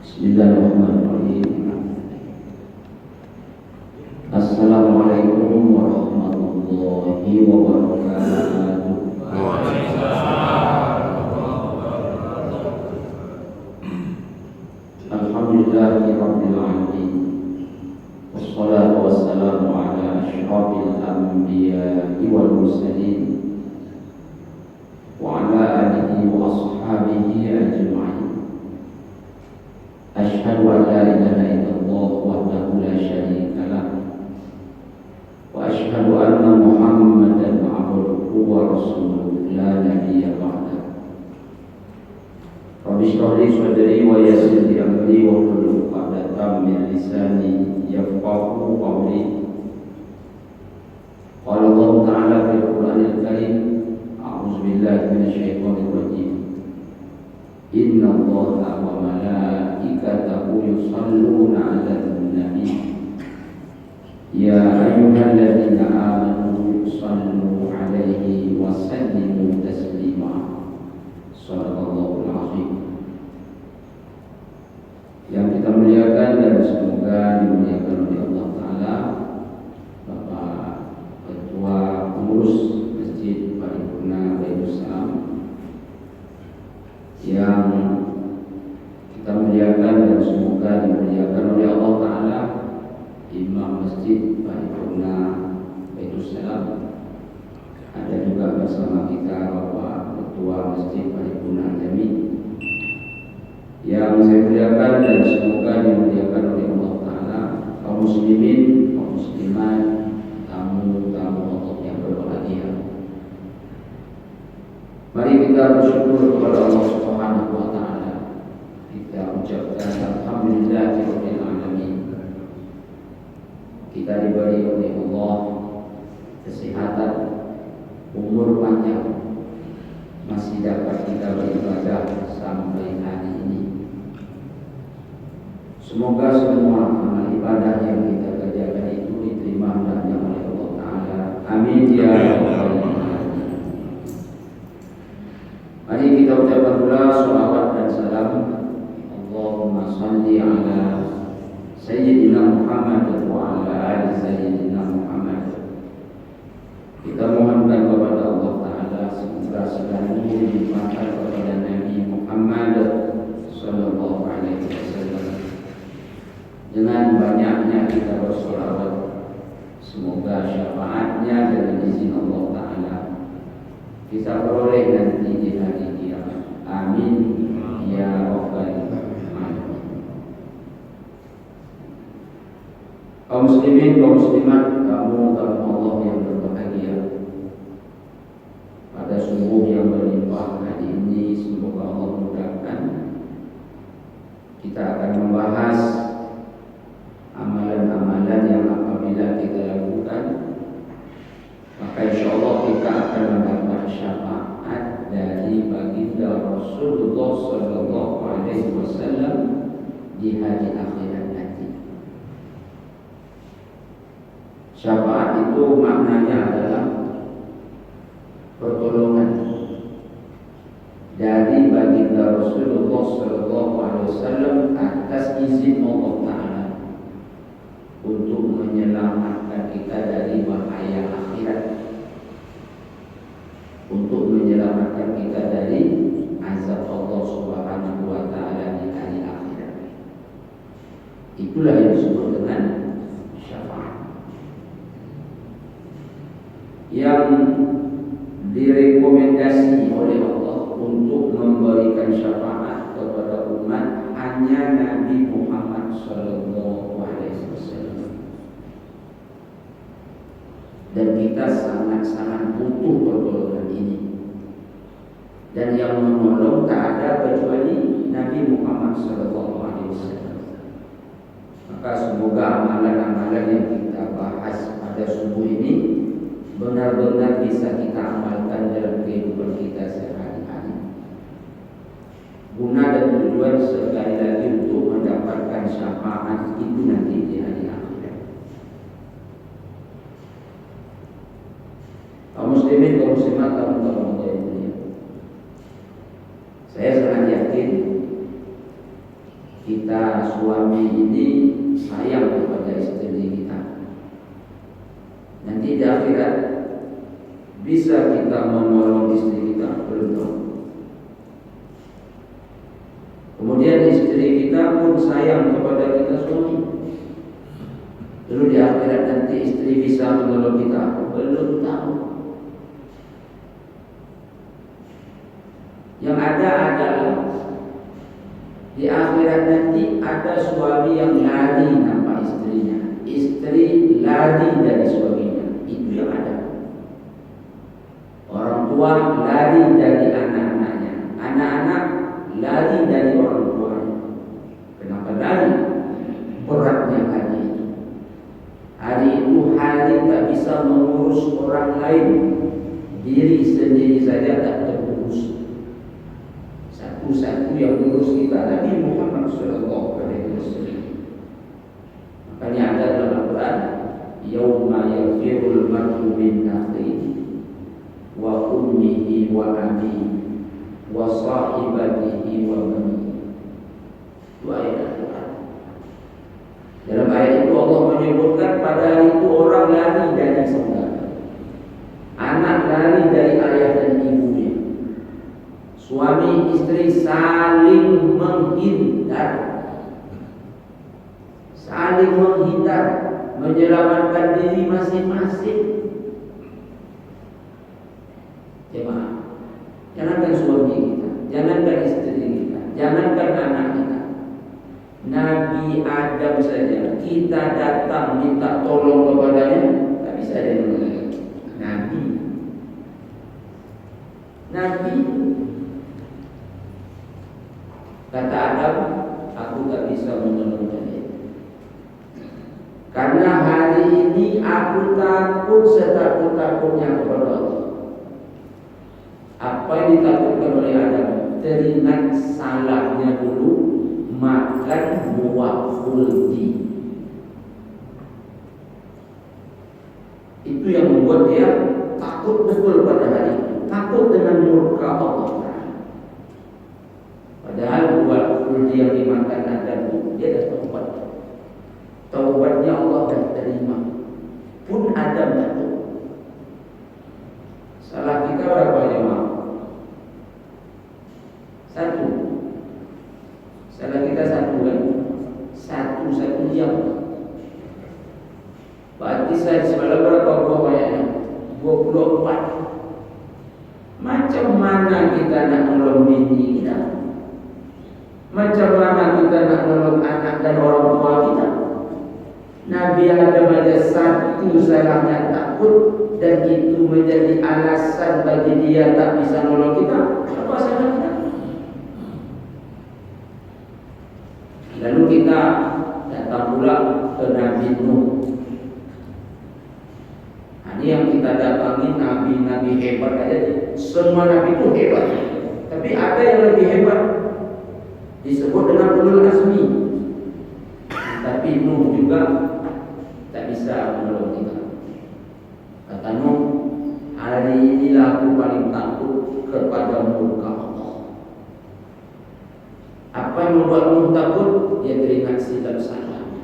Bismillahirrahmanirrahim. Assalamualaikum warahmatullahi wabarakatuh. Alhamdulillahirabbil alamin. Wassalatu wassalamu ala asyrafil anbiya'i wal mursalin wa ala alihi wa ashabihi ajma'in. Asyhadu an la ilaha illallah wahdahu la syarika lah wa asyhadu anna Muhammadan abduhu wa rasuluhu la nabiyya ba'da. Rabbi shrah li sadri wa yassir li amri wa hlul 'uqdatam min lisani yafqahu qawli. Qala Allah ta'ala fil Qur'anil Karim, a'udzu billahi minasy syaithanir rajim. Inna Allaha wa malaikatahu yusholluna 'alan nabi ya ayyuhalladzina amanu shallu 'alaihi wa sallimu taslima. Shallallahul 'azim. Yang kita muliakan dan semoga dimuliakan oleh Allah Ta'ala, Bapak Ketua Pengurus Masjid Paripurna Baitul Salam, yang kita muliakan dan semoga dimuliakan oleh Allah Ta'ala, Imam Masjid Paripurna Baitul Salam. Ada juga bersama kita Bapak Ketua Masjid Paripurna Jami, yang saya muliakan dan semoga dimuliakan oleh Allah Ta'ala, kaum muslimin, kaum muslimat, tamu-tamu Allah yang berbahagia. Mari kita bersyukur kepada Allah Subhanahu wa Ta'ala. Kita ucapkan alhamdulillahirabbil alamin. Kita diberi oleh Allah kesehatan, umur panjang, masih dapat kita beribadah sampai hari ini. Semoga semua amal ibadah yang kita kerjakan itu diterima oleh Allah Ta'ala. Amin ya rabbal alamin. Mari kita ucapkan pula salawat dan salam. Allahumma salli ala Sayyidina Muhammad wa ala ali Sayyidina Muhammad. Kita mohonkan kepada Allah Ta'ala semoga selalu dilimpahkan kepada Nabi Muhammad sallallahu alaihi wasallam. Dengan banyaknya kita bersolawat, semoga syafaatnya dengan izin Allah Ta'ala kita peroleh nanti di hari kiamat. Amin ya rabbal alamin. Kaum muslimin, kaum muslimat, kamu Allah yang berbahagia, pada subuh yang berlimpah hari ini, semoga Allah mudahkan kita akan membahas amalan-amalan yang apabila kita lakukan, maka insya Allah kita akan mendapat syafaat dari baginda Rasulullah Sallallahu Alaihi Wasallam di hari akhirat nanti. Syafaat itu maknanya adalah pertolongan dari baginda Rasulullah Sallallahu Alaihi Wasallam atas izin Allah Ta'ala untuk menyelamatkan kita dari bahaya akhirat, untuk menyelamatkan kita dari azab Allah Subhanahu wa Ta'ala di hari akhirat. Itulah yang disebut dengan syafaat, yang direkomendasi oleh Allah untuk memberikan syafaat kepada umat hanya Nabi Muhammad sallallahu alaihi wasallam. Dan kita sangat-sangat butuh pertolongan ini. Dan yang menolong tak ada kecuali Nabi Muhammad sallallahu alaihi wasallam. Maka semoga amalan-amalan yang kita bahas pada subuh ini benar-benar bisa kita amalkan dalam kehidupan kita sehari-hari, guna dan tujuan sekali lagi untuk mendapatkan syafaat itu nanti di hari akhirat. Kaum muslimin, kaum muslimat, kaum Allah yang mulia, saya sangat yakin kita suami ini sayang kepada istri kita. Nanti di akhirat bisa kita menolong istri kita, belum tahu. Kemudian istri kita pun sayang kepada kita suami. Lalu di akhirat nanti istri bisa menolong kita, belum tahu. Yang ada adalah di akhirat nanti ada suami yang lari tanpa istrinya, istri lari dari suaminya. Itu yang ada. Orang tua lari dari anak-anaknya, anak-anak lari dari orang tuanya. Kenapa lari? Beratnya hari itu. Hari itu hari tak bisa mengurus orang lain, diri sendiri saja tak terurus. Satu-satu yang mengurus kita Nabi Muhammad sallallahu alaihi wasallam. Makanya ada dalam Al-Quran, yauma yafirul mar'u min akhihi wa ummihi wa abihi wa sahibatihi wa banihi. Itu ayat Al-Quran. Dalam ayat itu Allah menyebutkan pada hari itu orang lari dari saudara, anak lari dari ayah dan ibunya, suami istri saling menghindar, menyelamatkan diri masing-masing. Jemaah, jangankan suami kita, jangankan istri kita, jangankan anak kita, Nabi Adam saja kita datang minta tolong kepadanya, tak bisa dia menolong. Nabi kata Adam, aku tak bisa menolong kalian, karena hari ini aku takut setakut-takutnya kepada Allah. Apa yang ditakutkan oleh Adam? Teringat salahnya dulu makan buah khuldi. Itu yang membuat dia takut betul pada hari itu, takut dengan murka Allah. Padahal buah khuldi yang dimakan Adam itu dia dah taubat. Taubatnya Allah dah terima, pun Adam takut. Salah kita berapa jemaah? Satu. Salah kita satu kan? Satu jam. Berarti saya semalam berapa buah bayarnya? 24. Macam mana kita nak nolong bini kita? Macam mana kita nak nolong anak dan orang tua kita? Nabi Adam ada satu salahnya takut, dan itu menjadi alasan bagi dia tak bisa nolong kita. Apa salah kita? Lalu kita datang pula ke Nabi Nuh. Ini yang kita datangi nabi-nabi hebat aja. Semua nabi itu hebat, tapi ada yang lebih hebat, disebut dengan ulul azmi. Tapi Nuh juga tak bisa menolong kita. Kata Nuh, hari inilah aku paling takut kepada murka Allah. Apa yang membuat Nuh takut? Dia teringat silap salahnya.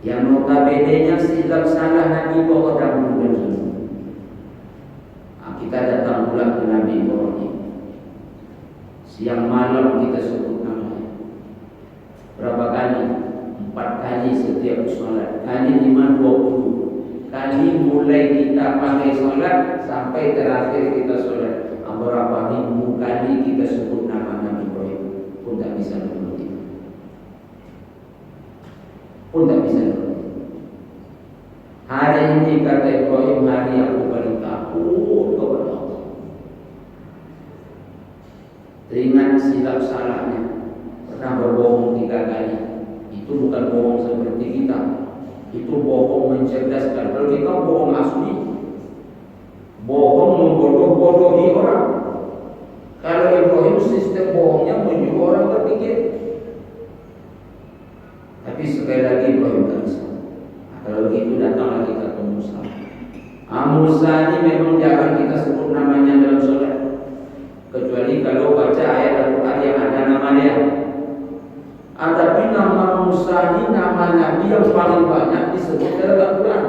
Yang notabene-nya silap salah Nabi bahwa dahulu dan dulu. Kita datang pula ke Nabi Ibrahim. Siang malam kita sebut namanya. Berapa kali? 4 kali setiap sholat. Kali 5, 20 kali mulai kita pakai sholat sampai terakhir kita sholat. Berapa ribu kali kita sebut nama Nabi Ibrahim, pun tak bisa menolong kita. Hari ini kata Ibrahim, hari aku paling takut kepada Allah. Teringat silap salahnya, pernah berbohong 3 kali. Itu bukan bohong seperti kita, itu bohong mencerdaskan. Kalau kita bohong asli, bohong membodoh-bodohi orang. Kalau Ibrahim sistem bohongnya menyuruh orang berpikir. Tapi sekali lagi Ibrahim tak bisa. Kalau begitu datanglah kita ke Musa. Musa ini memang jarang kita sebut namanya dalam sholat, kecuali kalau baca ayat Al-Quran yang ada nama dia. Adapun nama Musa ini nama Nabi yang paling banyak disebut dalam Al-Quran.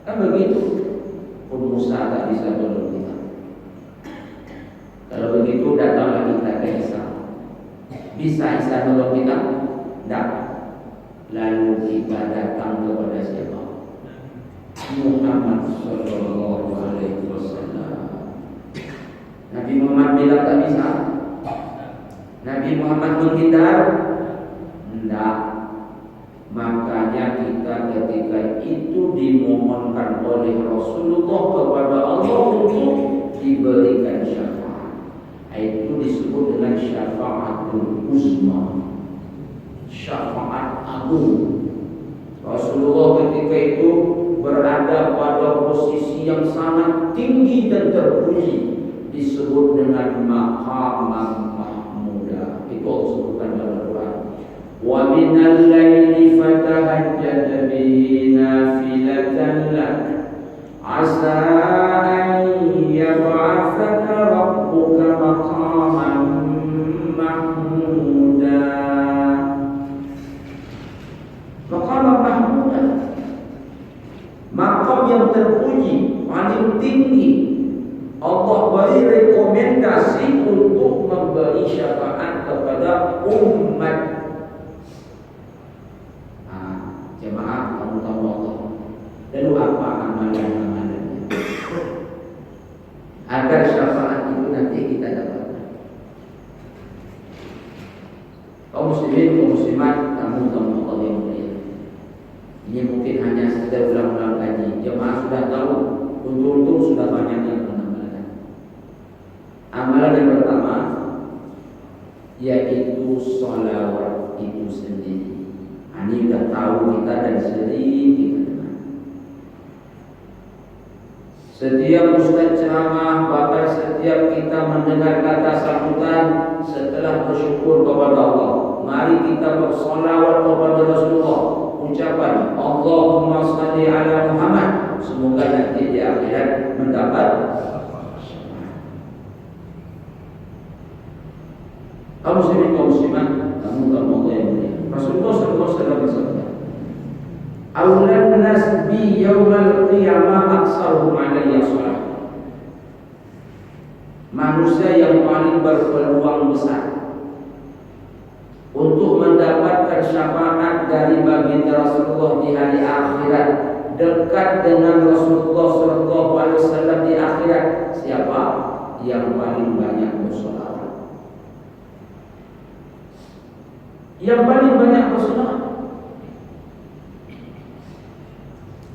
Kan begitu. Pun Musa tak bisa tolong kita. Kalau begitu datanglah kita ke Isa. Bisa Isa tolong kita? Tak. Lalu kita datang kepada siapa? Muhammad Sallallahu Alaihi Wasallam. Nabi Muhammad bilang tak bisa. Nabi Muhammad menghindar. Tidak. Makanya kita ketika itu dimohonkan oleh Rasulullah kepada Allah untuk diberikan syafaat. Itu disebut dengan syafaatul uzma, syafaat agung. Rasulullah ketika itu berada pada posisi yang sangat tinggi dan terpuji, disebut dengan maqam mahmuda. Itu Allah sebutkan dalam Al-Quran. Wa minal laili fatahajjad bihi nafilatan lak asa an yab'athaka rabbuka maqaman mahmuda. Maqaman mahmuda, maqam yang terpuji, paling tinggi. Allah beri rekomendasi untuk memberi syafaat kepada umat. Jemaah, kamu tahu Allah. Lalu apa amalan-amalannya agar syafaat itu nanti kita dapatkan? Kaum muslimin, kaum muslimat, kamu tahu Allah yang mulia. Ini mungkin hanya sekedar ulang-ulang kaji. Jemaah sudah tahu, untung-untung sudah banyak yang mengamalkan. Amalan yang pertama yaitu sholawat itu sendiri. Ini sudah tahu kita dan sering kita dengar. Setiap ustaz ceramah, bahkan setiap kita mendengar kata sambutan setelah bersyukur kepada Allah, mari kita bersolawat kepada Rasulullah. Ucapan Allahumma salli ala Muhammad, semoga nanti di akhirat mendapat. Kaum muslimin, kaum muslimat, kamu Allah yang mulia. Rasulullah SAW bersabda, "Awlan nas bi yaumal qiyamah aktsaruhum 'alayya shalah." Manusia yang paling berpeluang besar untuk mendapatkan syafaat dari baginda Rasulullah di hari akhirat, dekat dengan Rasulullah SAW di akhirat, siapa? Yang paling banyak bersolawat. Yang paling banyak bersolawat.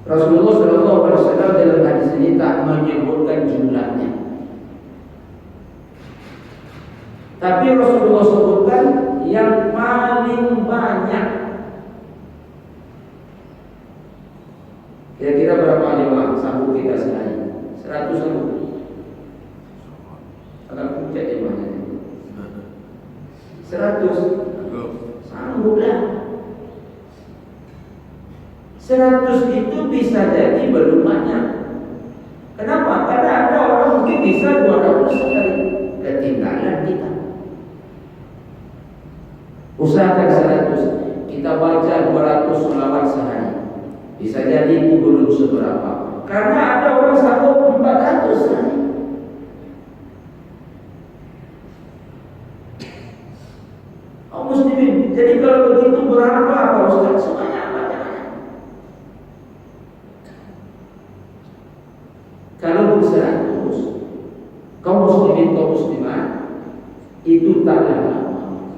Rasulullah SAW dalam hadis ini tak menyebutkan jumlahnya, tapi Rasulullah sebutkan yang paling banyak. Kira-kira berapa jemaah sambut kita sehari? 100 sambut. Agak puncak jemaahnya. 100 sangguplah. 100 itu bisa jadi belum banyak. Kenapa? Karena ada orang mungkin bisa 200 sekali. Ketinggalan kita. Usahakan 100. Kita baca 200 selawat sehari. Bisa jadi itu belum seberapa. Karena ada orang sanggup 400 sehari. Muslimin. Jadi kalau begitu berapa Pak Ustaz? Semuanya banyak. Kalau 100, kaum muslimin, kaum muslimat, itu taklah lama.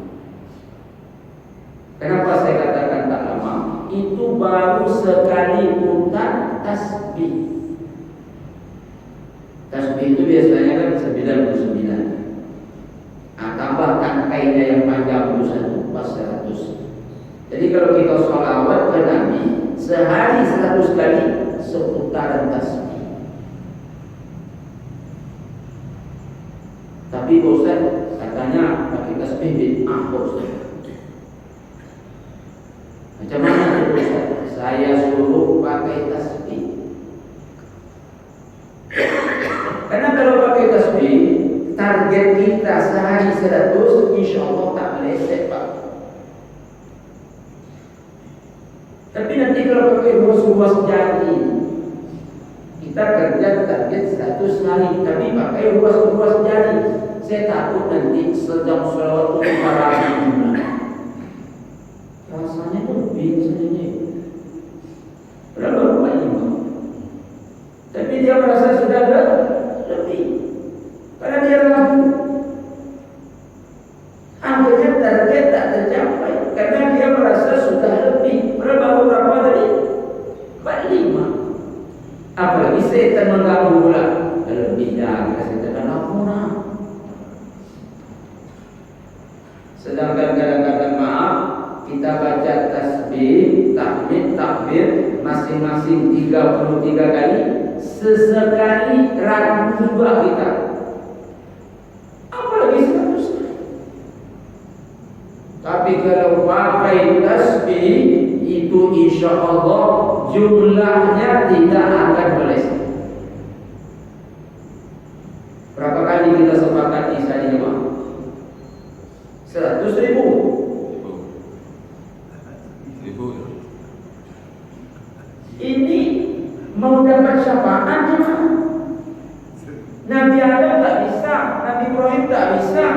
Kenapa saya katakan tak lama? Itu baru sekali putar tasbih. Tasbih itu biasanya kan 99. Tambah tangkainya yang panjang itu 100. Jadi kalau kita sholawat ke Nabi sehari 100 kali seputaran tasbih. Tapi Ustaz katanya pakai tasbih bid'ah Ustaz. Macam mana itu Ustaz? Saya suruh pakai tasbih. Karena kalau pakai tasbih, target kita sehari 100, insya Allah tak meleset Pak. Tapi nanti kalau pakai ruas-ruas jari, kita kerja target 100 hari, tapi pakai ruas-ruas jari, saya takut nanti sedang selawat itu para rasanya tuh lebih saja. Berapa rupanya? Tapi dia merasa sudah lebih, karena dia ragu. Akhirnya target tak tercapai, karena dia merasa sudah lebih. Berapa tadi? 45. Apalagi setan mengganggu pula. Lebih dah, kita setan ampun. Sedangkan kadang-kadang maaf, kita baca tasbih, tahmid, takbir masing-masing 33 kali. Sesekali ragu juga kita. Apalagi 100. Tapi kalau pakai tasbih itu insya Allah jumlahnya tidak akan meleset. Berapa kali kita sepakati tadi jemaah? 100.000. Ini mau dapat syafaat jemaah. Nabi Adam tak bisa, Nabi Ibrahim tak bisa.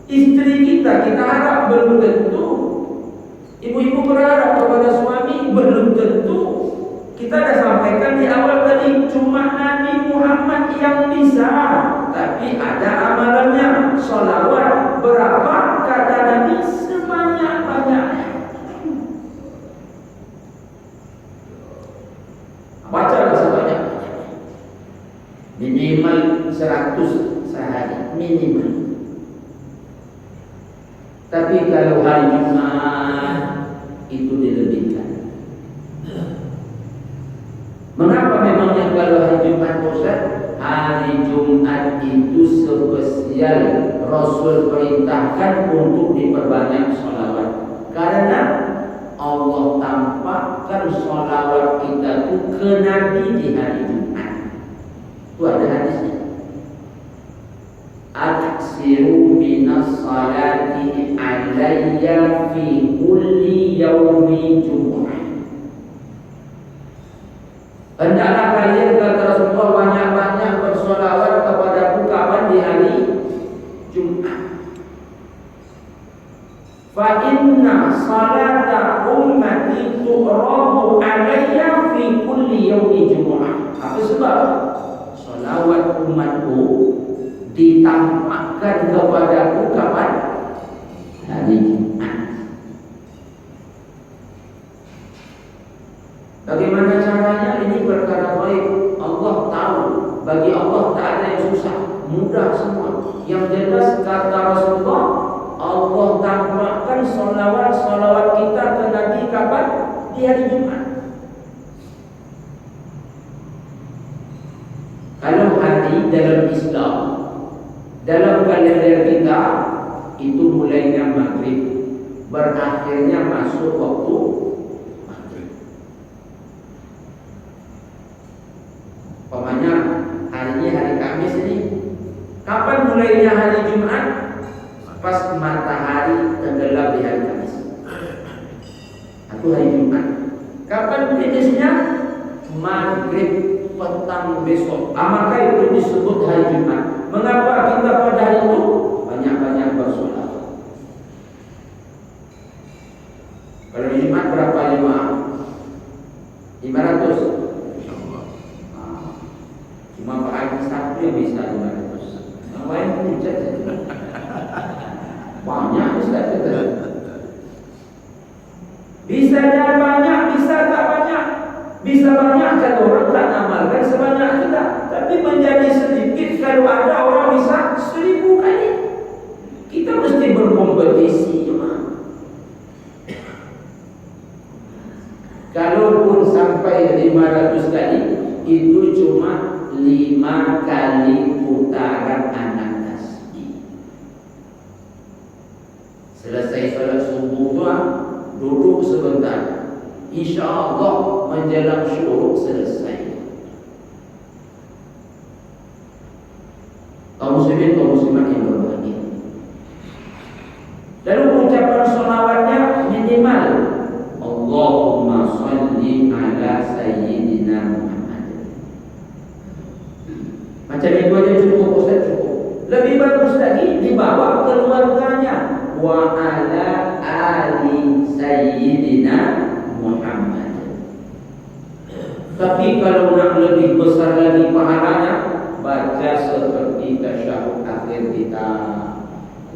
Istri kita harap belum tentu. Ibu-ibu berharap kepada suami belum tentu. Kita dah sampaikan di awal tadi, cuma Nabi Muhammad yang bisa. Tapi ada amalannya. Sholawat berapa kata Nabi? Sebanyak-banyaknya. Bacalah sebanyak-banyaknya. Minimal 100 sehari, minimal. Tapi kalau hari Jumat itu dilebihkan. Mengapa memangnya kalau hari Jumat Ustaz? Hari Jumat itu spesial, Rasul perintahkan untuk diperbanyak sholawat. Karena Allah tampakkan sholawat kita itu ke Nabi di hari Jumat. Itu ada hadisnya. Aksiru minas salati alayya fi kulli yaumi Jumu'ah. Hendaklah kalian kata Rasulullah banyak-banyak bersolawat kepadaku kapan di hari Jumat. Fa inna salata ummati tu'rabu alayya fi kulli yaumi Jumu'ah. Apa sebab? Solawat umatku ditampakkan kepadaku kapan? Hari Jumat. Bagaimana caranya? Ini perkara baik. Allah tahu. Bagi Allah tak ada yang susah, mudah semua. Yang jelas kata Rasulullah, Allah tampakkan solawat kita ke Nabi kapan? Di hari Jumat. Kalau hari dalam Islam, dalam kalender kita itu mulainya maghrib, berakhirnya masuk waktu maghrib. Pokoknya hari ini hari Kamis ini. Kapan mulainya hari Jumat? Pas matahari tenggelam di hari Kamis. Itu hari Jumat. Kapan finishnya? Maghrib petang besok. Maka itu disebut hari Jumat. Mengapa kita pada hari itu banyak-banyak bersolat? Kalau di Jumat berapa jemaah? 500. Cuma Pak Haji satu yang bisa 500. Yang lain pucat. Banyak Ustaz kita. Bisa banyak, bisa tak banyak. Bisa banyak kalau orang tak amalkan sebanyak kita. Tapi menjadi sedikit kalau ada orang bisa 1000 kali. Kita mesti berkompetisi. Kalaupun sampai 500 kali, itu cuma 5 kali putaran anak tasbih. Selesai salat subuh tu, duduk sebentar. Insya Allah menjelang syuruk selesai. Kaum muslimin, kaum muslimat yang berbahagia. Lalu ucapan sholawatnya minimal Allahumma Macam itu aja cukup, Ustaz, cukup. Lebih bagus lagi dibawa keluarganya. Wa ala ali sayyidina Muhammad. Tapi kalau nak lebih besar lagi pahalanya, baca seperti tasyahud akhir kita.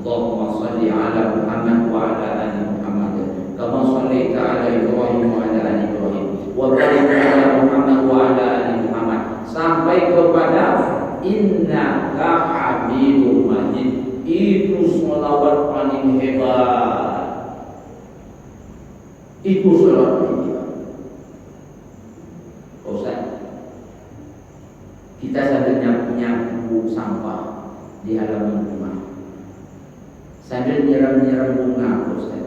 Allahumma salli ala Muhammad wa ala ali Muhammad kama shallaita ala Ibrahim wa ala ali Ibrahim wa barik ala Muhammad wa ala ali Muhammad sampai kepada innaka hamidum majid. Itu sholawat paling hebat. Itu sholawat paling hebat. Ustaz, kita sambil nyapu sampah di halaman rumah, sambil nyiram-nyiram bunga, Ustaz.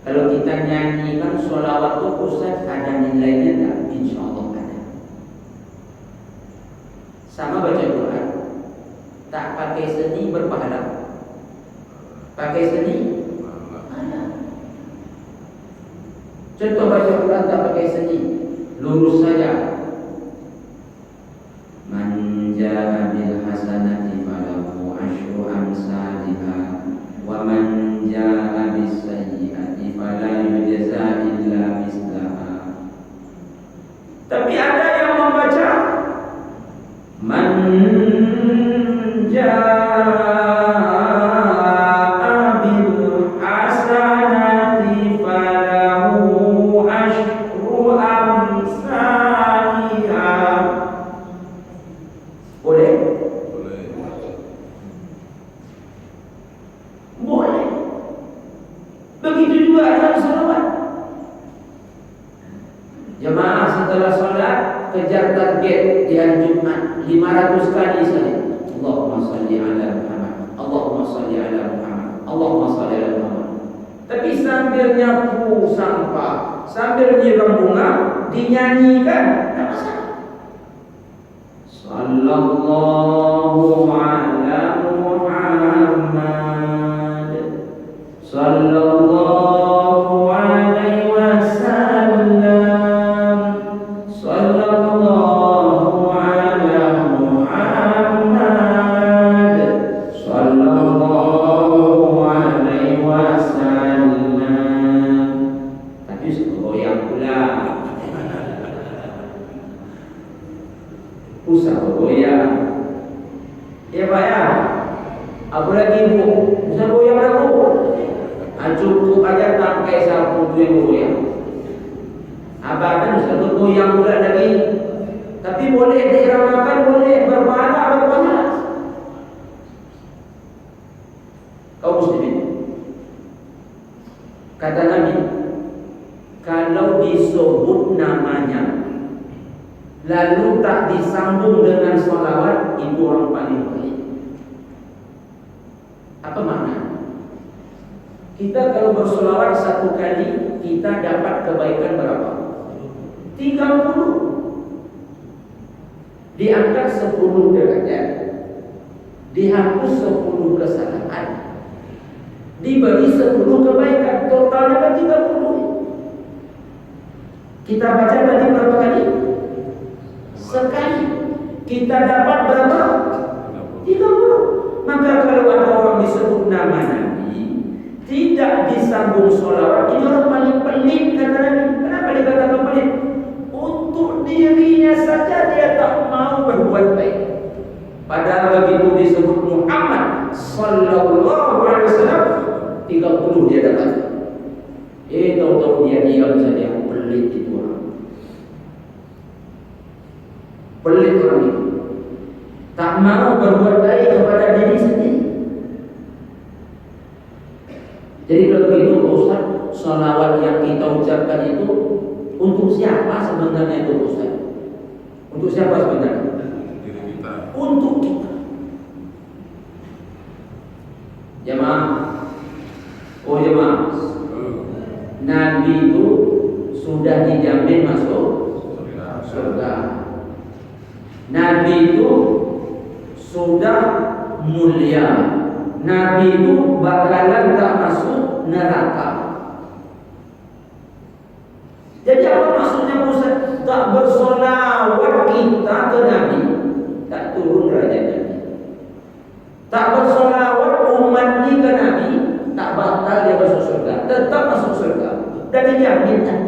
Kalau kita nyanyikan sholawat itu, Ustaz, ada nilainya tak? Insya Allah ada. Sama baca Quran, tak pakai seni berpahala. Pakai seni ada. Contoh baca Quran tak pakai seni, lurus saja. Man jaa bil hasanati falahu asyru amsalha wa man jaa bis sayyi'ati fala yujza illa mislaha. Tapi ada yang membaca man jaa bil hasanati falahu asyru amsalha. Boleh? Boleh. Begitu juga dalam salawat. Jemaah setelah salat kejar target di hari Jumat 500 kali saja. Allahumma salli ala Muhammad, Allahumma salli ala Muhammad, Allahumma salli ala Muhammad. Tapi sambil nyapu sampah, sambil nyiram bunga, dinyanyikan, tak masalah. Sallallahu ala Muhammad, sallallahu alaihi wasallam, sallallahu ala Muhammad, sallallahu alaihi wasallam. Tapi goyang pula. Usah goyang. Ya Pak ya. Apalagi Bu, usah goyang dah Bu. Cukup aja tangkai sapu tu yang goyang. Abang kan usah goyang pula lagi. Tapi boleh diramakan, boleh berpahala. Kau muslimin. Kata Nabi, kalau disebut namanya lalu tak disambung dengan sholawat, itu orang paling pelit. Apa makna? Kita kalau bersolawat satu kali, kita dapat kebaikan berapa? 30. Diangkat 10 derajat, dihapus 10 kesalahan, diberi 10 kebaikan, totalnya kan 30. Kita baca tadi berapa kali? Sekali. Kita dapat berapa? 30. Maka kalau ada orang disebut nama Nabi, tidak disambung sholawat, ini orang paling pelit, kata Nabi. Kenapa dikatakan pelit? Untuk dirinya saja dia tak mau berbuat baik. Padahal begitu disebut Muhammad sallallahu alaihi wasallam, 30 dia dapat. Tahu-tahu dia diam saja. Pelit itu orang. Pelit orang itu. Tak mau berbuat baik kepada diri sendiri. Jadi kalau begitu Ustaz, salawat yang kita ucapkan itu untuk siapa sebenarnya itu Ustaz? Untuk siapa sebenarnya? Untuk kita. Jemaah. Oh jemaah. Nabi itu sudah dijamin masuk surga. Nabi itu sudah mulia. Nabi itu bakalan tak masuk neraka. Jadi apa maksudnya Ustaz? Tak bersolawat kita ke Nabi, tak turun derajat Nabi. Tak bersolawat umat ni ke Nabi, tak batal dia masuk surga, tetap masuk surga. Dan dijaminkan.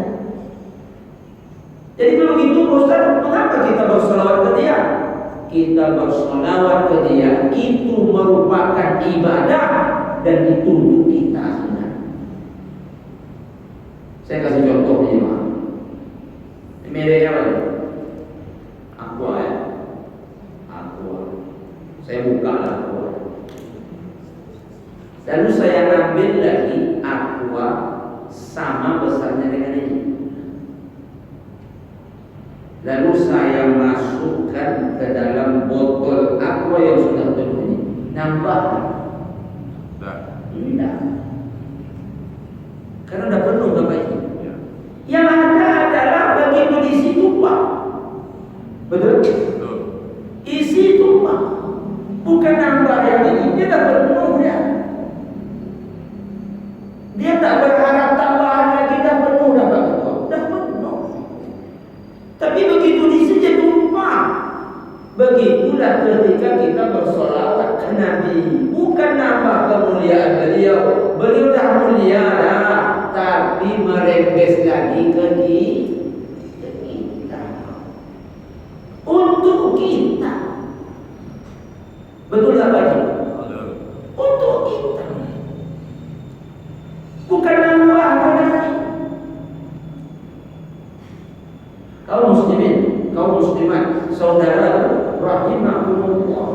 Jadi kalau gitu Ustaz, mengapa kita bersolawat ke dia? Kita bersolawat ke dia itu merupakan ibadah dan itu untuk kita sebenarnya. Saya kasih contoh ini, Pak. Mereknya apa ya? Aqua ya. Aqua. Saya buka lah Aqua. Lalu saya ambil lagi Aqua sama besarnya dengan ini. Lalu saya masukkan ke dalam botol Aqua yang sudah penuh ini. Nambah? Tidak. Karena sudah penuh Bapak Ibu. Yang ada adalah begitu diisi tumpah. Betul? Isi tumpah. Bukan nambah yang ini. Dia dah penuh ya. Dia tak berharap tambahan lagi, dah penuh dah Pak Ketua. Dah penuh. Tapi begitu diisi dia tumpah. Begitulah ketika kita bersolawat ke Nabi. Bukan nambah kemuliaan beliau. Beliau dah mulia dah. Tapi merembes lagi ke kita. Untuk kita. Betul tak Pak? Untuk kita. Bukan nambah lagi. Kaum muslimin, kaum muslimat, saudara rahimakumullah.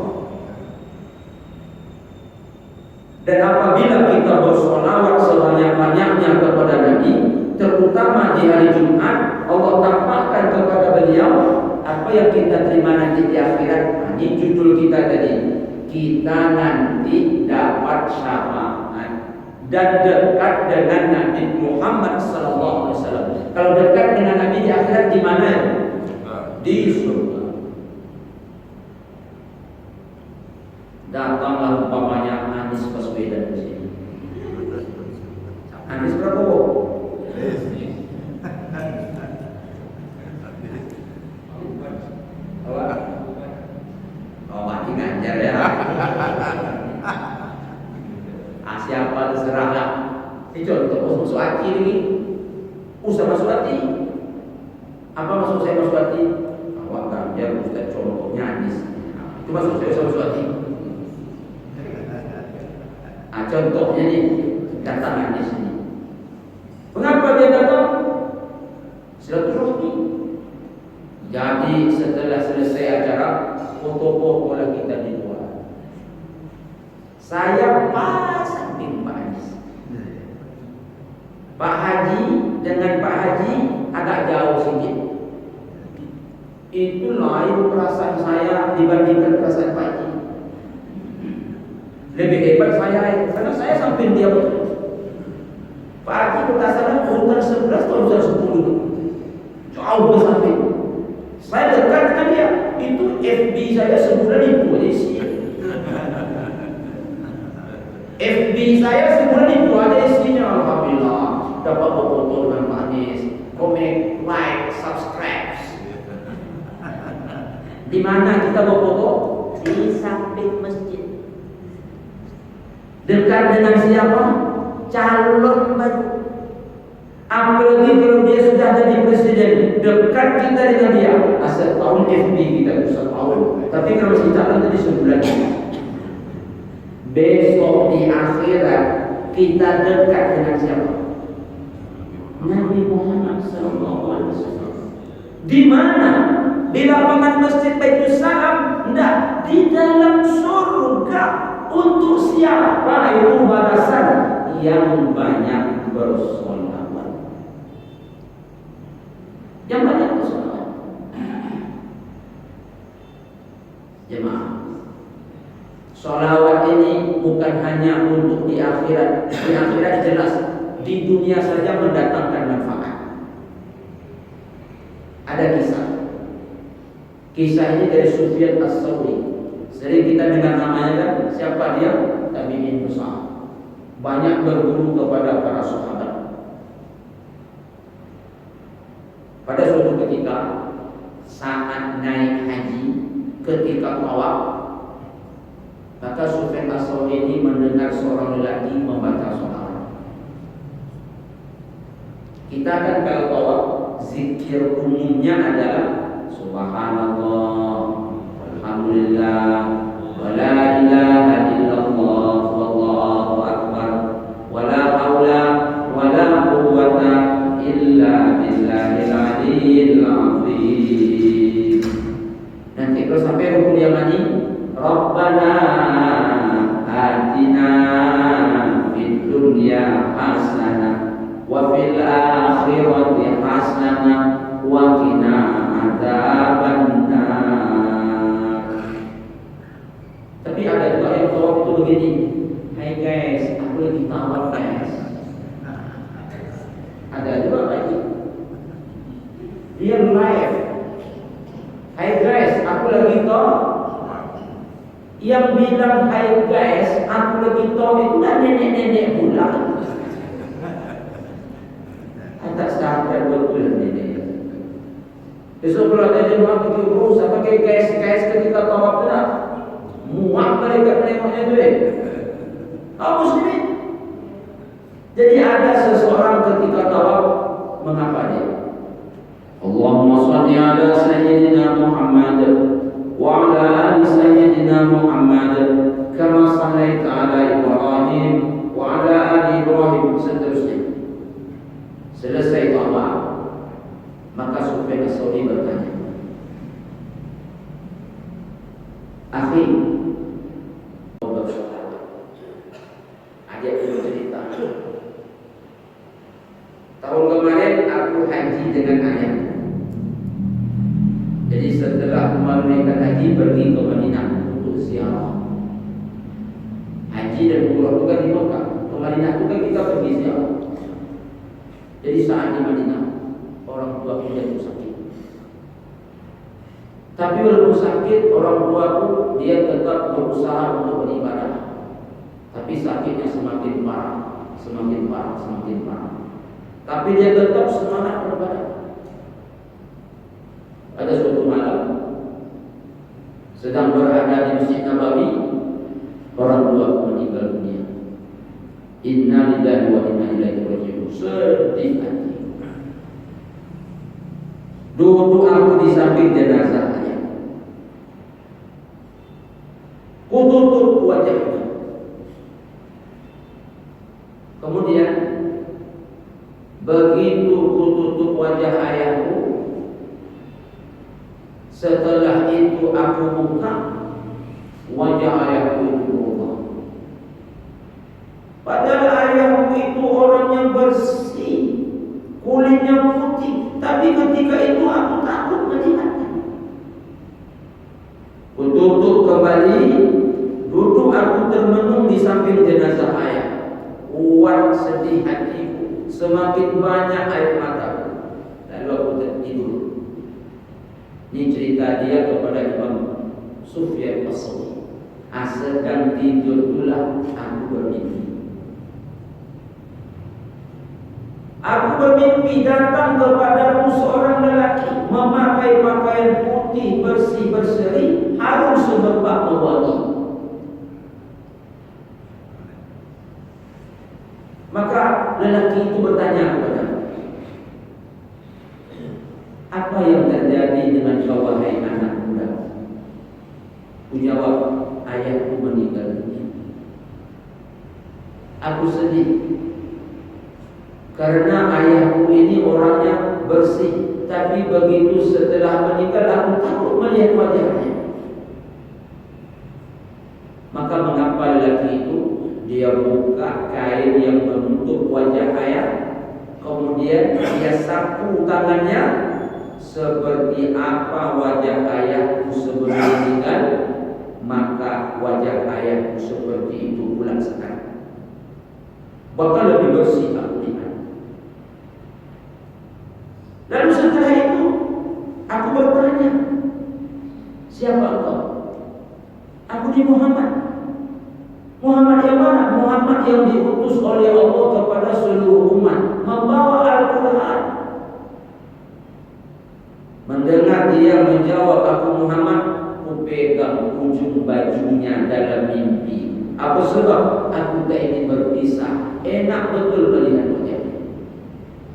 Dan apabila kita bersolawat sebanyak-banyaknya kepada Nabi, terutama di hari Jumat, Allah tampakkan kepada beliau apa yang kita terima nanti di akhirat. Ini judul kita tadi. Kita nanti dapat syafaat dan dekat dengan Nabi Muhammad SAW. Kalau dekat dengan Nabi di akhirat di mana? Di surga. Datanglah umpamanya Anies Baswedan di sini. Anies Prabowo. Oh, mati Ganjar ya. Siapa terserahlah. Ini contoh masuk hati ini. Usah masuk hati. Apa maksud saya masuk hati? Awak Ganjar, Ustaz, contohnya Anies. Itu maksud saya usah masuk hati. Contohnya nih, datang Anies ini. Mengapa dia datang? Silaturahmi. Jadi setelah selesai acara, foto-foto lah kita di luar. Saya pas samping Pak Anies. Pak Haji dengan Pak Haji agak jauh sedikit. Itu lain perasaan saya dibandingkan perasaan Pak Haji. Lebih hebat saya, karena saya samping dia betul. Pak Haji berdasarkan urutan 11 atau urutan 10. Jauh ke samping. Saya dekat dengan dia. Itu FB saya sebulan itu aja isinya. FB saya sebulan itu aja isinya. Alhamdulillah dapat foto dengan Pak Anies, komen, like, subscribe. Di mana kita berfoto? Di samping masjid. Dekat dengan siapa? Calon baru. Apalagi kalau dia sudah jadi presiden, dekat kita dengan dia. Asal tahun FB kita bisa tahun. Tapi kalau si calon tadi sebulan. Besok di akhirat kita dekat dengan siapa? Nabi Muhammad SAW. Di mana? Di lapangan Masjid Baitul Salam? Enggak, di dalam surga. Untuk siapa itu balasan? Yang banyak bersolawat. Yang banyak bersolawat. Jemaah, solawat ini bukan hanya untuk di akhirat. Di akhirat jelas, di dunia saja mendatangkan manfaat. Ada kisah. Kisah ini dari Sufyan As-Sawri. Sering kita dengar namanya kan, siapa dia? Tabi'in besar. Banyak berguru kepada para sahabat. Pada suatu ketika saat naik haji, ketika seorang lelaki membaca sholawat. Kita kan kalau tawaf, zikir umumnya adalah Subhanallah, Alhamdulillah, wa la ilaha illallah, wallahu akbar, wa la haula wa la quwwata illa billahil aliyyil azim. Nanti kalau sampai rukun yang mana? Rabbana atina fid dunya hasanah wa fil akhirati hasanah wa qina adzabannar. Tapi ada juga yang tawaf itu begini, hai guys, aku lagi tawaf guys. Ada juga lagi dia live, hai guys, aku lagi tawaf. Yang bilang hai guys, aku lagi tawaf itu kan nenek-nenek pula. Tak sadar betul nenek. Besok kalau ada jemaah pergi urus, pakai guys ketika tawaf pula, muak mereka menengoknya tu. Kaum muslimin. Jadi ada seseorang ketika tawaf mengapa dia? Allahumma shalli ala sayyidina Muhammad wa ala ali sayyidina Muhammad kama shallaita ala Ibrahim wa ala ali Ibrahim, seterusnya. Selesai tawaf, maka Sufyan As-Tsauri bertanya, akhi, ajak dulu cerita. Tahun kemarin aku haji dengan ayah. Jadi setelah menunaikan haji pergi ke Madinah untuk ziarah. Haji dan umrah itu kan di Mekah. Ke Madinah itu kan kita pergi ziarah. Jadi saat di Madinah, orang tua aku jatuh sakit. Tapi walaupun sakit, orang tua aku dia tetap berusaha untuk beribadah. Tapi sakitnya semakin parah, semakin parah, semakin parah. Tapi dia tetap semangat beribadah. Ada suatu malam, sedang berada di Masjid Nabawi, orang tua aku meninggal dunia. Inna lillahi wa inna ilaihi raji'un. Sedih hati. Duduk aku di samping jenazahnya. Kututup wajahnya. Kemudian begitu kututup wajah ayahku, setelah itu aku buka, wajah ayahku itu berubah. Padahal ayahku itu orangnya bersih, kulitnya putih, tapi ketika itu aku takut melihatnya. Kututup kembali, duduk aku termenung di samping jenazah ayah. Kuat sedih hatiku, semakin banyak air mataku. Lalu aku tertidur. Ini cerita dia kepada Imam Sufyan As-Tsauri. Sedang tidur pula aku bermimpi. Aku bermimpi datang kepadamu seorang lelaki memakai pakaian putih bersih berseri, harum semerbak wangi. Maka lelaki itu bertanya kepadaku, apa yang terjadi dengan kau wahai anak muda? Aku jawab, ayahku meninggal dunia. Aku sedih karena ayahku ini orangnya bersih, tapi begitu setelah meninggal aku takut melihat wajahnya. Maka mengapa lelaki itu dia buka kain yang menutup wajah ayah, kemudian dia sapu tangannya seperti apa wajah ayahku sebelum meninggal, maka wajah ayahku seperti itu pula sekarang, bahkan lebih bersih aku lihat. Lalu setelah itu aku bertanya, siapa engkau? Aku di Muhammad. Muhammad yang mana? Muhammad yang diutus oleh Allah kepada seluruh umat, membawa Al-Quran. Mendengar dia menjawab, aku Muhammad, ku pegang ujung bajunya dalam mimpi. Apa sebab? Aku tak ingin berpisah. Enak betul melihat wajahnya.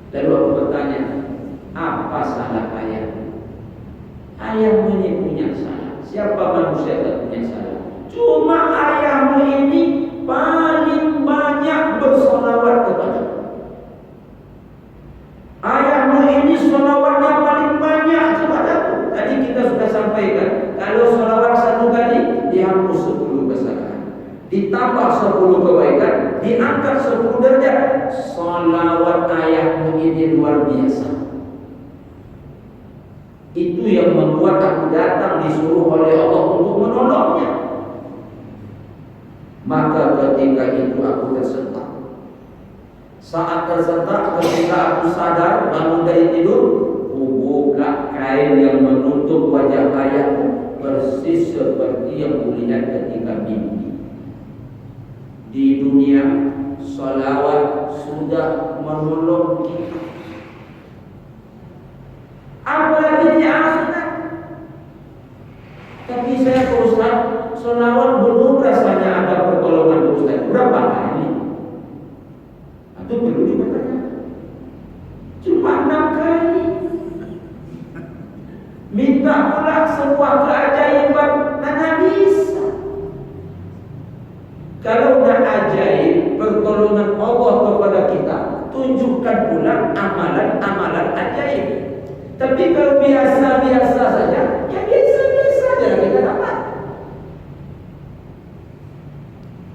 Lalu aku bertanya, apa salah ayah? Ayahmu ini punya salah. Siapa manusia tak punya salah? Cuma ayahmu ini paling banyak bersolawat kepada. Ayahmu ini solawatnya paling banyak kepadaku. Tadi kita sudah sampaikan, kalau solawat satu kali dihapus 10 kesalahan, ditambah 10 kebaikan, diangkat 10 derajat. Solawat ayahmu ini luar biasa. Itu yang membuat aku datang disuruh oleh Allah untuk menolongnya. Maka ketika itu aku tersentak. Saat tersentak, ketika aku sadar bangun dari tidur, buka kain yang menutup wajah ayahku persis seperti yang kulihat ketika mimpi. Di dunia, salawat sudah menolong kita. Apalagi di akhirat. Tapi saya Ustaz, salawat belum rasanya ada pertolongan Ustaz. Berapa kali? Itu perlu dipertanyakan. Cuma 6 kali. Minta pula sebuah keajaiban, mana bisa? Kalau dah ajaib pertolongan Allah kepada kita, tunjukkan pula amalan-amalan ajaib. Tapi kalau biasa-biasa saja, ya biasa-biasa saja kita dapat.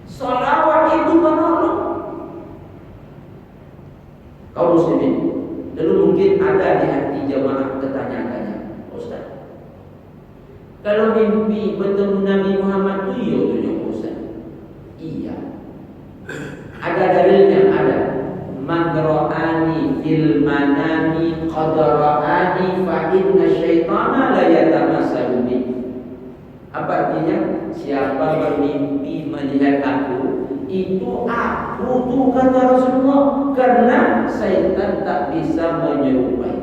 Salawat itu menolong kaum muslimin. Lalu mungkin ada di hati jamaah bertanya-tanya, Ustaz, kalau mimpi bertemu Nabi Muhammad itu iya Ustaz? Iya. Ada dalilnya, ada. Man ra'ani fil manami qad ra'ani fa inna syaitana la yatamassalu bi. Apa artinya? Siapa bermimpi melihat aku, itu aku tuh kata Rasulullah, karena syaitan tak bisa menyerupai.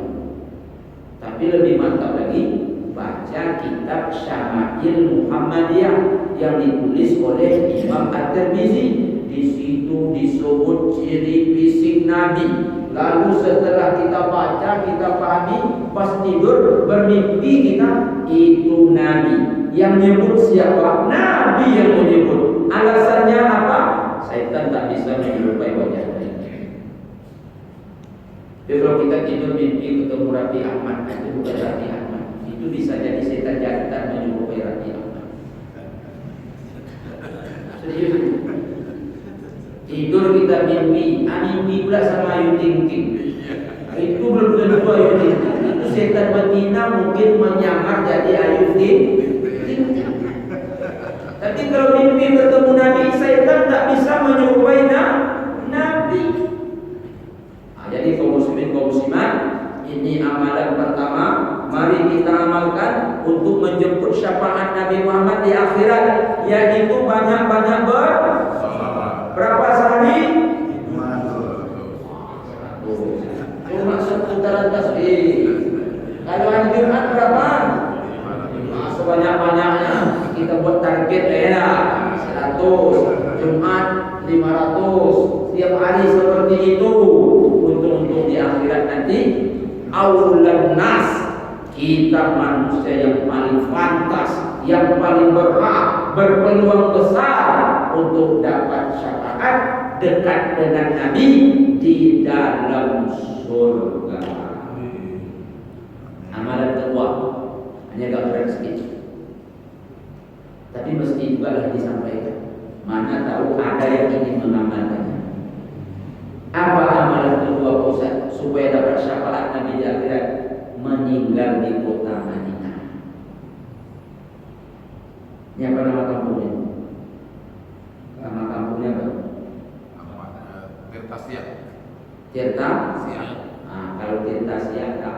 Tapi lebih mantap lagi, baca kitab Syama'il Muhammadiyah yang ditulis oleh Imam At-Tirmizi. Di situ disebut ciri fisik Nabi. Lalu setelah kita baca, kita pahami, pas tidur bermimpi kita, itu Nabi. Yang menyebut siapa? Nabi yang menyebut. Alasannya apa? Syaitan tak bisa menyerupai wajah Nabi. Jadi kalau kita tidur mimpi ketemu Rabi Ahmad, itu bukan Rabi Ahmad. Itu bisa jadi setan jantan menyerupai Rabi Ahmad. Serius. Tidur kita mimpi, mimpi pula sama Ayu Ting Ting. Itu belum tentu Ayu Ting Ting. Itu setan betina mungkin menyamar jadi Ayu Ting Ting. Tapi kalau mimpi bertemu Nabi, setan tak bisa menyerupai Nabi. Jadi kaum muslimin, kaum muslimat, ini amalan pertama. Mari kita amalkan untuk menjemput syafaat Nabi Muhammad di akhirat, yaitu banyak-banyak berapa sehari? 500. Cuma seputaran tasbih. Kalau hari Jumat berapa? Sebanyak-banyaknya kita buat target ya 100. Jumat 500. Tiap hari seperti itu. Untuk di akhirat nanti aulan nas, kita manusia yang paling pantas, yang paling berhak, berpeluang besar untuk dapat syafaat dekat dengan Nabi di dalam surga. Amalan kedua, hanya gambaran sedikit, tapi mesti juga disampaikan. Mana tahu ada yang ingin mengamalkannya. Apa amalan kedua Ustaz supaya dapat syafaat Nabi di akhirat? Meninggal di kota Madinah. Ini apa nama kampungnya? Nama kampungnya apa? Tirta Siak. Tirta Siak. Nah, kalau Tirta Siak tak.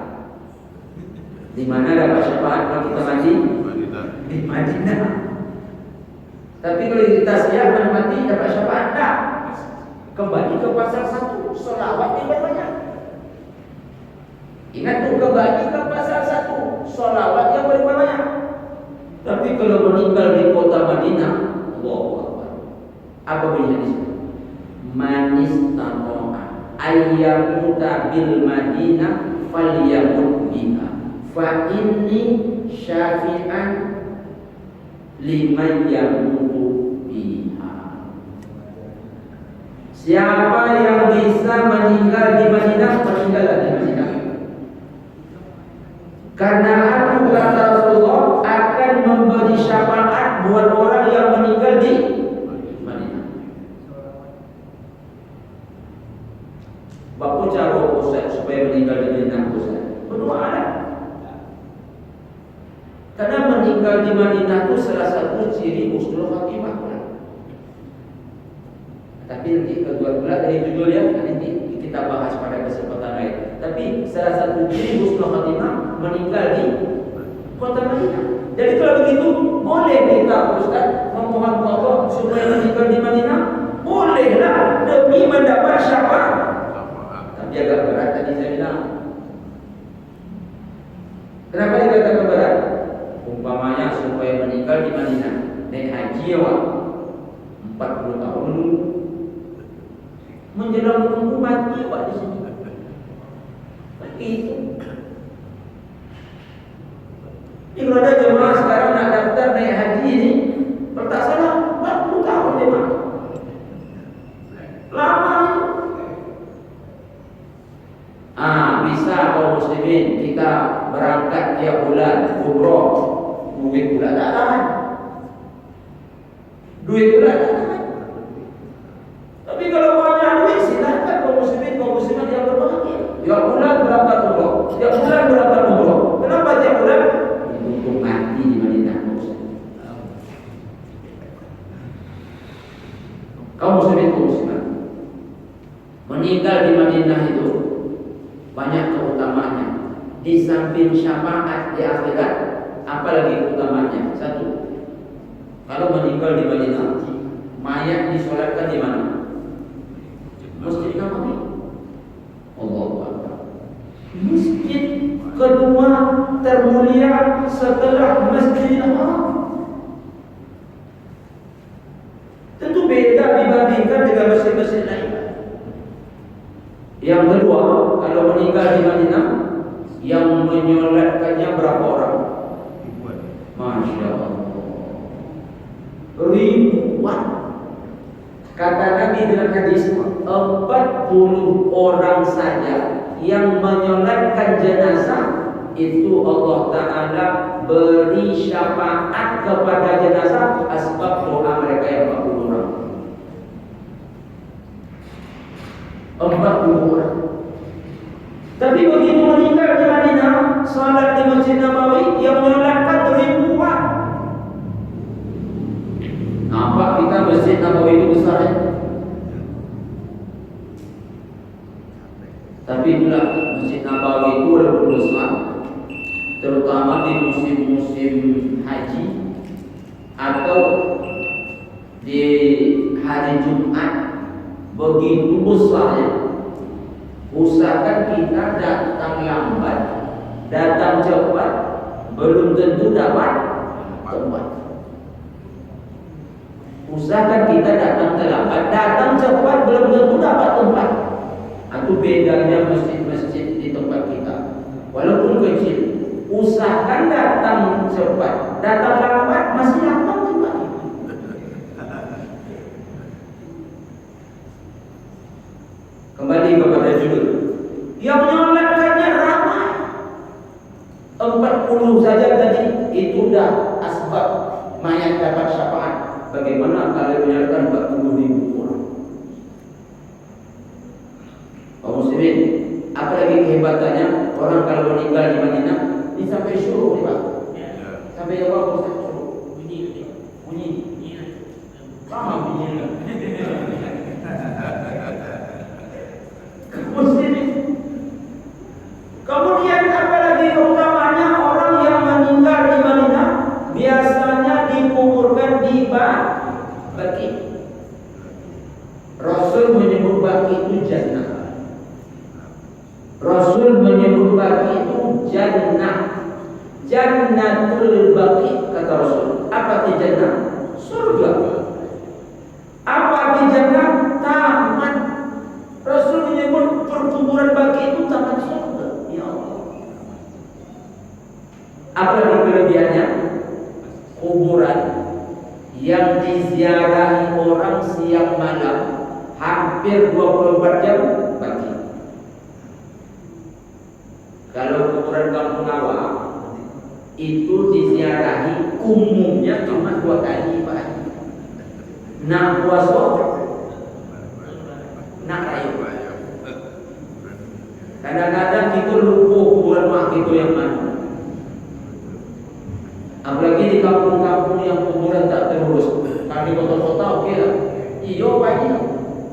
Di mana dapat syafaat kalau kita mati? Di Madinah. Tapi kalau di Tirta Siak mati dapat syafaat tak? Kembali ke pasal 1, sholawat yang berbanyak. Ingat tuh, kembali ke pasal 1, sholawat yang berbanyak. Tapi kalau meninggal di kota Madinah, Allahu Akbar, ayyamuta bil Madinah falyamut biha fa inni syafi'an liman yamutu biha. Siapa yang bisa meninggal di Madinah, meninggallah di Madinah. Karena aku, kata Rasulullah, akan memberi syafaat buat orang yang meninggal di Madinah. Bapak cara Ustaz supaya meninggal di Madinah, Ustaz? Berdoa ada. Karena meninggal di Madinah itu salah satu ciri husnul khatimah. Tapi nanti kedua dari judulnya nanti kita bahas pada kesempatan lain. Tapi salah satu ciri husnul khatimah meninggal di kota Madinah. Jadi kalau begitu boleh kita Ustaz memohon Allah supaya meninggal di Madinah? Bolehlah demi mendapat syafaat. Tapi agak berat tadi saya bilang. Kenapa dikatakan berat? Umpamanya supaya meninggal di Madinah naik haji ya 40 tahun dulu. Menjelang tunggu mati Pak di sini. Begitu. Ini kalau ada jemaah sekarang nak daftar naik haji ini, tak salah 40 tahun dia mati. Lama itu. Bisa kaum muslimin kita berangkat tiap bulan umroh, duit bulan tak tahan. Duit bulan tak tahan. Tapi kalau banyak duit, silakan kaum muslimin, kaum muslimat yang berbahagia. Tiap bulan berapa umroh? Tiap bulan berapa umroh? Kenapa tiap bulan? Untuk mati di Madinah. Kaum muslimin, kaum muslimat, meninggal di Madinah itu banyak keutamaannya. Di samping syafaat di akhirat, apalagi keutamaannya? Satu, kalau meninggal di Madinah, mayat disolatkan di mana? Masjid Nabawi. Allahu Akbar. Masjid kedua termulia setelah Masjidil Haram. Tentu beda dibandingkan dengan masjid-masjid lain. Yang kedua, kalau meninggal di Madinah, yang menyolatkannya berapa orang? Masya Allah, ribuan. Kata Nabi dalam hadis, 40 orang saja yang menyolatkan jenazah itu Allah Ta'ala beri syafaat kepada jenazah asbab doa mereka yang 40 orang. 40 orang. Tapi begitu meninggal di Madinah, salat di Masjid Nabawi yang menyolatkan ribuan. Nampak kita Masjid Nabawi itu besar ya? Tapi pula Masjid Nabawi itu walaupun besar, terutama di musim-musim haji atau di hari Jumat, begitu besarnya. Usahakan kita datang lambat, datang cepat, belum tentu dapat tempat. Usahakan kita datang terlambat, datang cepat, belum tentu dapat tempat. Itu bedanya masjid-masjid di tempat kita. Walaupun kecil, usahakan datang cepat, datang lambat masih dapat tempat. Kembali kepada judul. Yang menyolatkannya ramai. 40 saja tadi itu dah asbab mayat dapat syafaat. Bagaimana kalau menyolatkan 40.000 orang? Kaum muslimin, apalagi kehebatannya orang kalau meninggal di Madinah, ini sampai syuruh Pak. Sampai apa Ustaz? Bunyi. Sama bunyinya. Kemudian apalagi keutamaannya orang yang meninggal di Madinah biasanya dikuburkan di Baqi. Rasul menyebut Baqi itu jannah. Rasul menyebut Baqi itu jannah. Jannatul Baqi kata Rasul. Apa itu jannah? Surga. Apa itu jannah? Taman. Rasul menyebut Apalagi kelebihannya? Kuburan yang diziarahi orang siang malam hampir 24 jam bagi. Kalau kuburan kampung awak itu diziarahi umumnya cuma 2 kali Pak. Nak puasa, nak rayu. Kadang-kadang kita lupa kuburan mak kita yang mana. Apalagi di kampung-kampung yang kuburan tak terurus. Kalau di kota-kota okey lah. Iyo pagi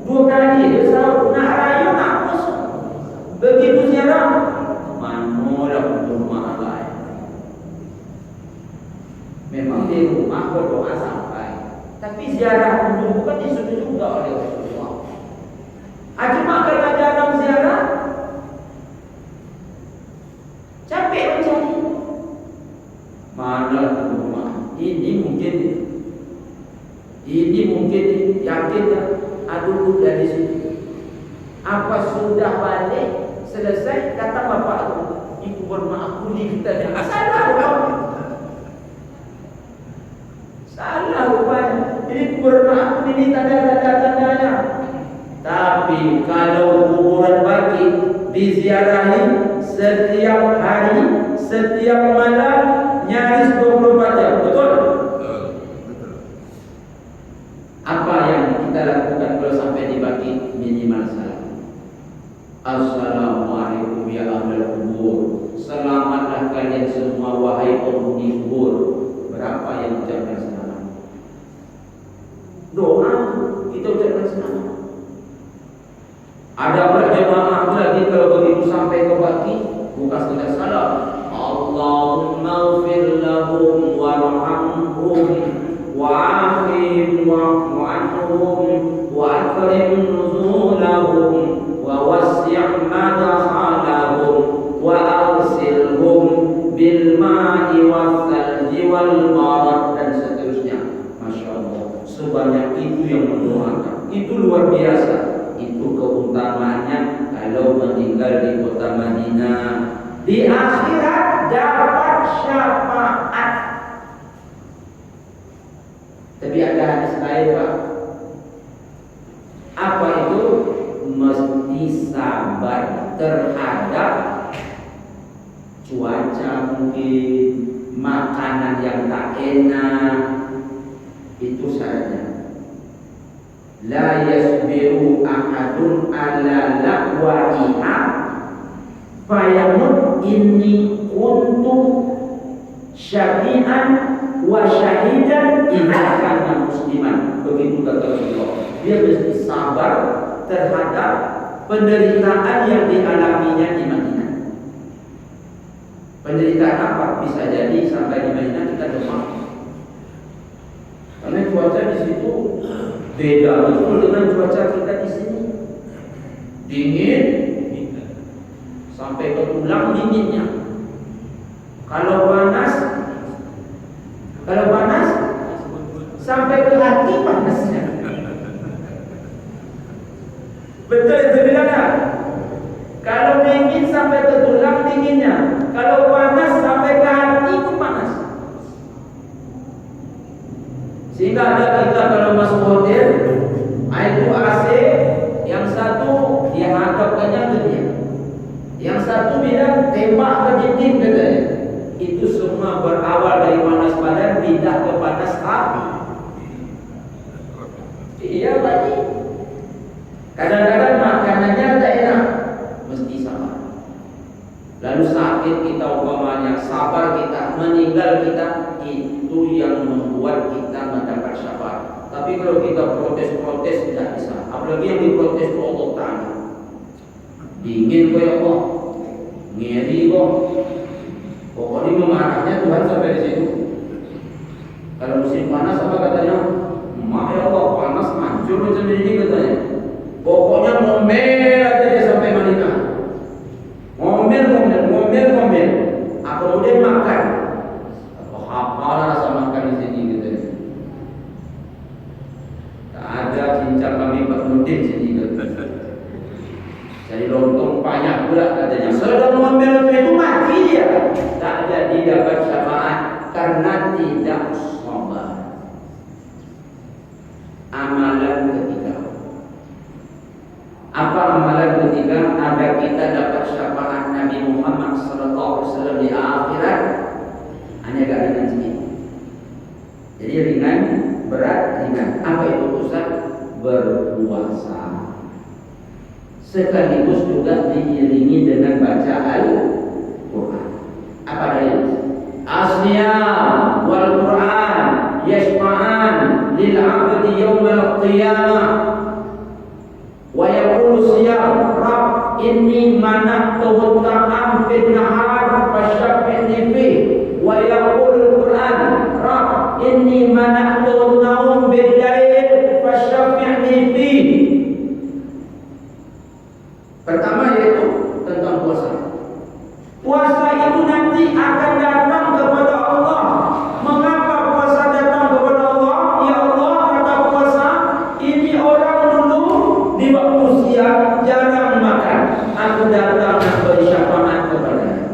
2 kali dia sahur, nak rayu, nak puasa. Begitu ziarah, mana dah kubur mak lain. Memang di rumah berdoa sampai, tapi ziarah kubur bukan disuruh juga oleh Rasulullah. Cuma karena jarang ziarah, capek mencari. Mana rumah ini mungkin yakin aduh dari sini. Apa sudah balik selesai kata bapak itu, ibu bermaaf ni kita dah salah rupanya. Salah rupanya. Ini bermaaf ini tanda-tandanya. Tapi kalau kuburan baki diziarahi setiap hari, setiap malam, nyaris 24 jam, betul? Apa yang kita lakukan kalau sampai dibagi? Minimal salam. Assalamualaikum ya ahlal kubur. Selamatlah kalian semua wahai penghuni kubur. Berapa yang ucapkan selamat? Doa kita ucapkan selamat. Ada pula jemaah lagi kalau begitu sampai ke baki bukan sekadar salam. Allahumma ighfir lahum warhamhum wa'afihim wa'fu anhum wa akrim nuzulahum wa wassi' madkhalahum wa arsilhum bil ma'i was salji wal barad dan seterusnya. Masya Allah, sebanyak itu yang mendoakan. Itu luar biasa. Itu keutamaannya kalau meninggal di kota Madinah. Di akhirat dapat syafaat. Tapi ada hadis lain Pak. Apa itu? Mesti sabar terhadap cuaca mungkin, makanan yang tak enak. Itu syaratnya. La yasbiru ahadun ala laqwa'iha fayamut inni kuntu syafi'an wa syahidan idza kana musliman. Begitu kata Rasulullah. Dia mesti sabar terhadap penderitaan yang dialaminya di Madinah. Penderitaan apa? Bisa jadi sampai di Madinah kita demam. Karena cuaca di situ beda betul dengan cuaca kita di sini. Dingin sampai ke tulang dinginnya. Kalau panas sampai ke hati panasnya. Betul itu bilangnya. Kalau dingin sampai ke tulang dinginnya. Kalau panas sampai ke hati itu panas. Sehingga ada kita kalau masuk hotel, itu AC, yang satu dia hadapkannya ke dia, yang satu bilang tembak ke dinding katanya. Itu semua berawal dari panas badan pindah ke panas hati. Iya tadi. Kadang-kadang makanannya tak enak, mesti sabar. Lalu sakit kita umpamanya, sabar kita, meninggal kita, itu yang membuat kita mendapat syafaat. Tapi kalau kita protes tidak bisa. Apalagi yang diprotes itu Allah Ta'ala. Dingin kok ya Allah, ngeri kok. Pokoknya memarahnya Tuhan sampai di situ. Kalau musim panas apa katanya? Mak ya Allah, panas hancur macam ini katanya. Pokoknya ngomel aja dia sampai Madinah. Ngomel. Kemudian makan. Apalah rasa makan di sini gitu. Tak ada cincang kami Pak Nudin sini gitu. Jadi lontong banyak pula katanya. Sudah mengambil itu mati dia. Tak jadi dapat syafaat karena tidak sabar. Amalan ketiga. Apa amalan ketiga? Agar kita dapat syafaat Nabi Muhammad SAW di akhirat. Hanya agak ringan sedikit. Jadi ringan, berat, ringan. Apa itu Ustaz? Berpuasa. Sekaligus juga diiringi dengan baca Al-Quran. Apa dalil? As-siyam wal Quran yashfa'an lil 'abdi yaumal qiyamah wa yaqulu siyam Rabb inni mana'tu ta'am fil nahar fasyafi'ni fi wa yaqulu Quran Rabb inni mana'tu naum bil lail fasyafi'ni fi. Pertama yaitu tentang puasa. Puasa itu nanti akan datang kepada Allah. Mengapa puasa datang kepada Allah? Ya Allah, kata puasa, ini orang dulu di waktu siang jarang makan. Aku datang dan beri syafaat kepadanya.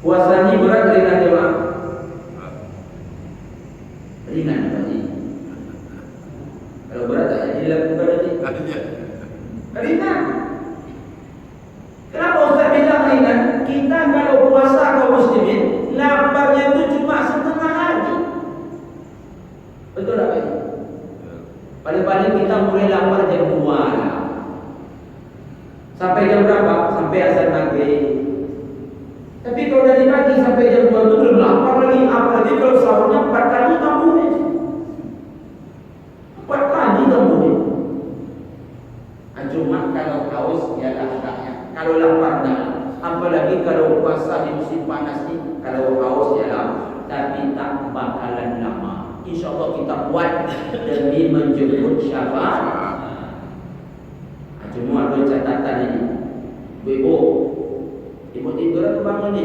Puasa ini berat ringan jemaah. Ringan tadi. Kalau berat tak jadi lakukan tadi. Ringan. Kenapa Ustaz bilang ringan? Kita kalau puasa kaum muslimin, laparnya itu cuma setengah hari. Betul tak ini? Paling-paling kita mulai lapar jam 2 lah. Sampai jam berapa? Sampai azan maghrib. Tapi kalau dari pagi sampai jam 2 itu belum lapar lagi. Apalagi kalau sahurnya 4 kali tambahnya. 4 kali tambahnya. Cuma kalau haus ya agaknya. Kalau lapar dah. Apalagi kalau puasa di musim panas ni, kalau haus ya lapar. Tapi tak bakalan lama. InsyaAllah kita buat demi menjemput syafaat. Cuma ada catatan ini. Ibu tidur atau bangun ni?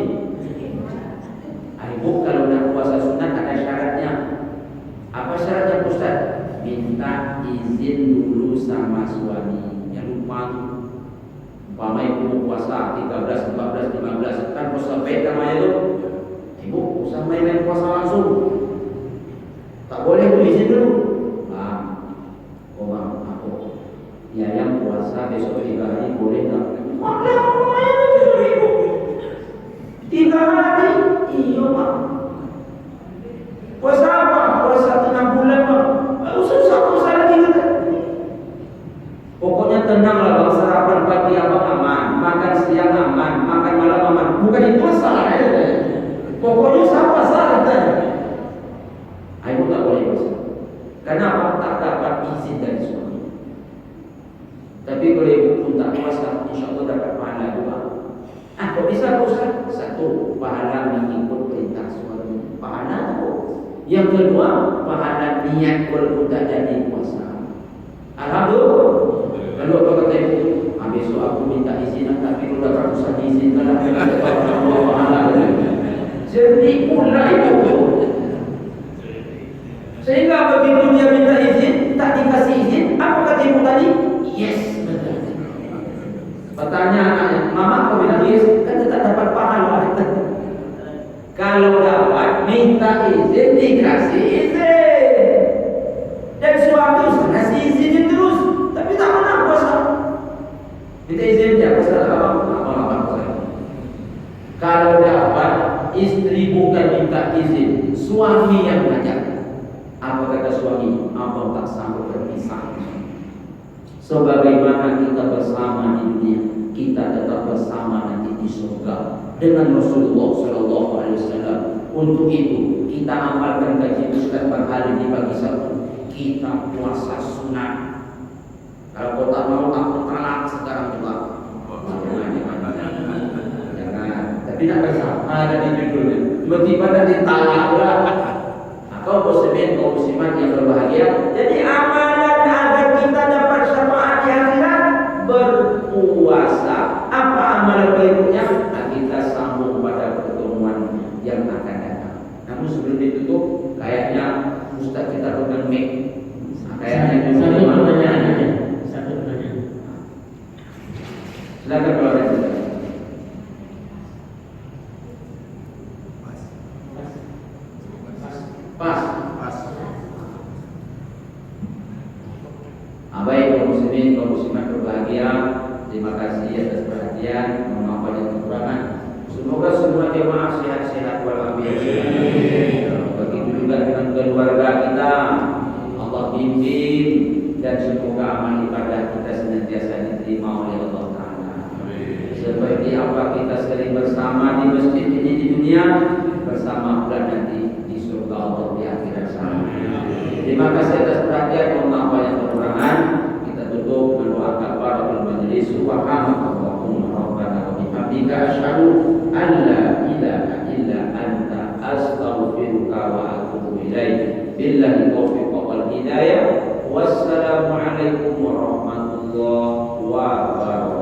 Ibu kalau nak puasa sunat ada syaratnya. Apa syaratnya Ustaz? Minta izin dulu sama suami. Umpama ibu puasa 13, 14, 15 kan puasa baik namanya tu. Ibu usah main puasa langsung. Tak boleh tu izin dulu. Aku ya yang puasa besok 3 hari boleh tak? Maklah ibu 3 hari. Iya Pak. Puasa apa? Puasa tengah bulan Pak. Usah lagi kata. Pokoknya tenanglah bang, sarapan pagi abang aman, makan siang aman, makan malam aman. Bukan itu masalah ya. Pokoknya sama salah tadi. Ibu tak boleh puasa. Kenapa? Tak dapat izin dari suami. Tapi kalau ibu pun tak puasa, insya Allah dapat pahala juga. Kok bisa Ustaz? Satu, pahala mengikut perintah suami. Pahala tu. Yang kedua, pahala niat walaupun tak jadi puasa. Alhamdulillah. Lalu apa kata ibu? Besok aku minta izin, tapi kalau tak usah diizinkan lah. Jadi pula ibu. Sehingga begitu dia minta izin, tak dikasih izin, apa kata ibu tadi? Yes, betul. Bertanya anaknya, Mama kau bilang yes, kan tak dapat pahala. Kalau dapat minta izin, dikasih izin. Dan suami usah kasih izin terus. Tapi tak pernah puasa. Minta izin dia puasa abang puasa. Kalau dapat istri bukan minta izin, suami yang ngajak. Apa kata suami? Abang tak sanggup berpisah. Sebagaimana kita bersama di dunia, kita tetap bersama nanti di surga dengan Rasulullah SAW. Untuk itu kita amalkan kaji Ustaz berhari di pagi Sabtu. Kita puasa sunat. Kalau kau tak mau, aku talak sekarang juga. Jangan. Tapi tak bisa. Ada di judulnya. Tiba-tiba dah ditalak pula. Kau muslimin, kau muslimat yang berbahagia. Jadi amalan agar kita dapat syafaat di akhirat, berpuasa. Apa amalan berikutnya? Kita sambung pada pertemuan yang akan datang. Namun sebelum ditutup, kayaknya Ustaz kita pegang mic. Kayaknya satu pertanyaan aja. muslimin, kaum muslimat berbahagia. Terima kasih atas perhatian. Mohon maaf banyak kekurangan. Semoga semua jemaah sehat-sehat walafiat. Begitu juga dengan keluarga kita. Allah bimbing dan semoga amal ibadah kita senantiasa diterima oleh Allah Ta'ala. Seperti apa kita sering bersama di masjid ini di dunia, bersama pula nanti di surga Allah di akhirat sana. Terima kasih atas perhatian. Mohon maaf banyak kekurangan. Kita tutup mendoakan para majelis. Subhanakallahumma rabbana wa bihamdika asyhadu an la ilaha illa anta astaghfiruka wa atubu ilaik. Billahi taufiq wal hidayah. Wassalamu alaikum warahmatullahi wabarakatuh.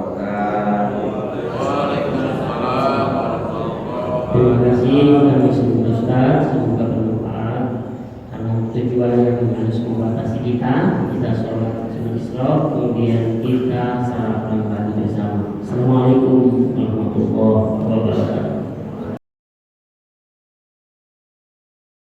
Terima kasih kami semua Ustaz, semoga bermanfaat karena tujuan yang harus membatasi kita sholat sunnah Isra, kemudian